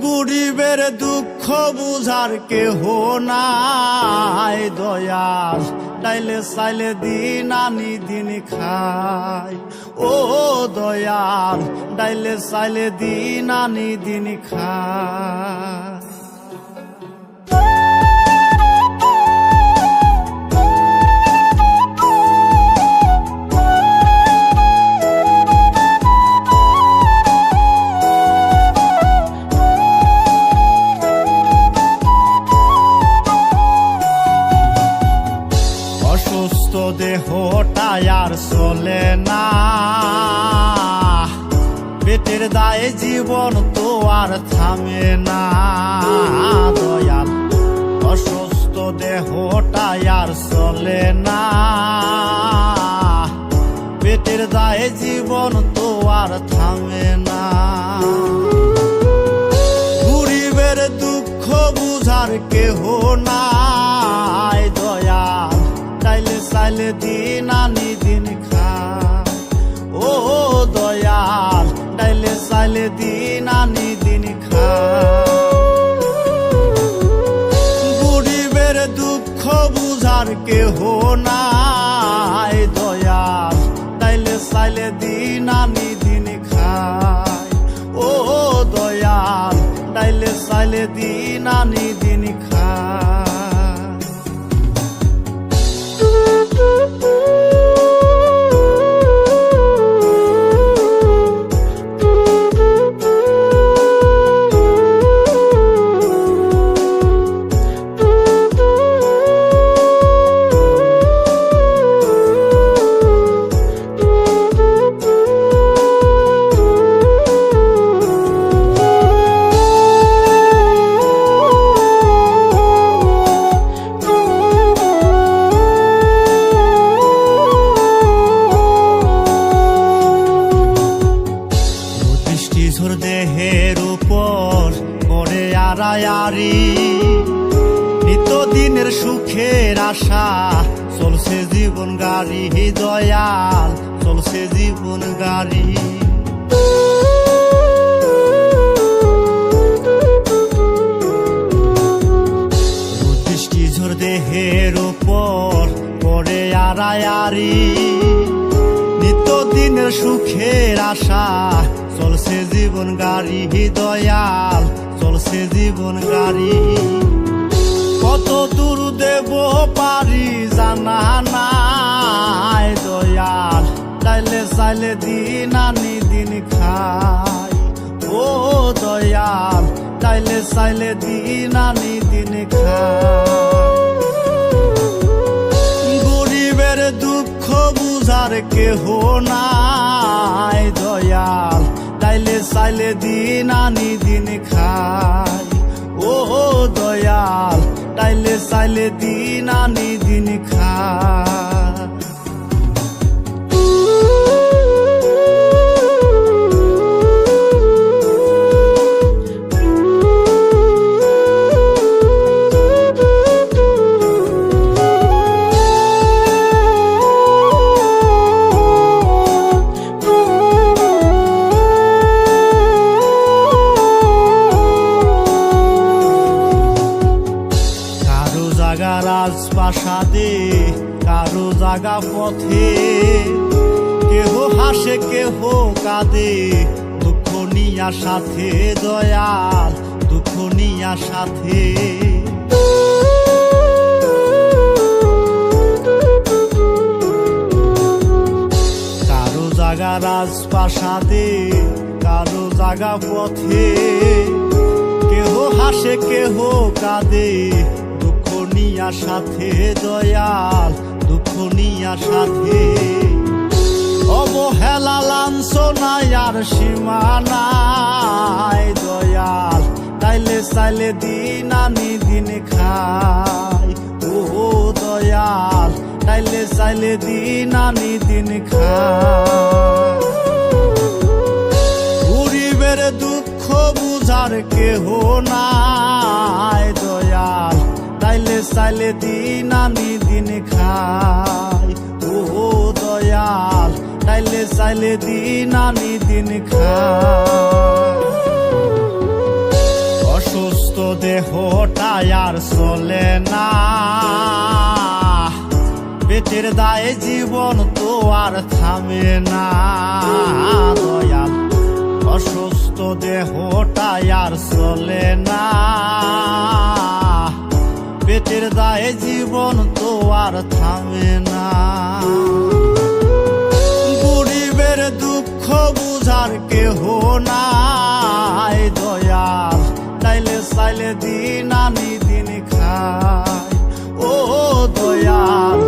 গরিবের দুঃখ বুঝার কেহ নাই দয়াল, তাইলে চাইলে দিন আনি দিন খাই। ও দয়াল, তাইলে চাইলে দিন আনি দিন খাই। অসুস্থ দেহটাই আর চলে না, পেটের দায়ে জীবন তো আর থামে না দয়াল। অসুস্থ দেহটাই আর চলে না, পেটের দায়ে জীবন তো আর থামে না। গরিবের দুঃখ বুঝার কেহ নাই দয়াল, তাইলে চাইলে দিন আনি দিন খাই। ও দয়াল, তাইলে চাইলে দিন আনি দিন খাই। গরিবের দুঃখ বুঝার কেহ নাই দয়াল, তাইলে চাইলে দিন আনি দিন খাই। ও দয়াল, তাইলে চাইলে দিন আনি দিন খাই। দেহের উপর করে আড়ায়ারি, নিত্যদিনের সুখের আশা চলছে জীবন গাড়ি দয়াল, চলছে জীবন গাড়ি। দৃষ্টিঝোর দেহের উপর করে আড়ায়ারি, নিত্যদিনের সুখের আশা চলছে জীবন গাড়ি দয়াল, চলছে জীবন গাড়ি। কত দূর দেব পারি জানা নাই দয়াল, তাইলে চাইলে দিন আনি দিন খাই। ও দয়াল, তাইলে চাইলে দিন আনি দিন খাই। গরিবের দুঃখ বুঝার কেহ নাই দয়াল, তাইলে চাইলে দিন আনি দিন খাই। ও দয়াল, তাইলে চাইলে দিন আনি দিন খাই। রাজপ্রাসাদে কারো জাগা পথে, কেহ হাসে কেহ কাঁদে দুঃখ নিয়া সাথে দয়াল, দুঃখ নিয়া সাথে। কারো জাগা রাজপ্রাসাদে কারো জাগা পথে, কেহ হাসে কেহ কাঁদে নিয়া সাথে দয়াল, দুঃখ নিয়া সাথে। অবহেলা লাঞ্ছনায় আর সীমা নাই দয়াল, তাইলে চাইলে দিন আনি দিন খাই। ও দয়াল, তাইলে চাইলে দিন আনি দিন খাই। গরিবের দুঃখ বুঝার কেহ নাই দয়াল, তাইলে চাইলে দিন আনি দিন খাই। ও দয়াল, তাইলে চাইলে দিন আনি দিন খাই। অসুস্থ দেহটা আর চলে না, পেটের দায়ে জীবন তো আর থামে না দয়াল। অসুস্থ দেহটা আর চলে না, পেটের দায়ে জীবন তো আর থামে না। গরিবের দুঃখ বুঝার কেহ নাই দয়াল, চাইলে চাইলে দিন আনি দিন খায় ও দয়াল।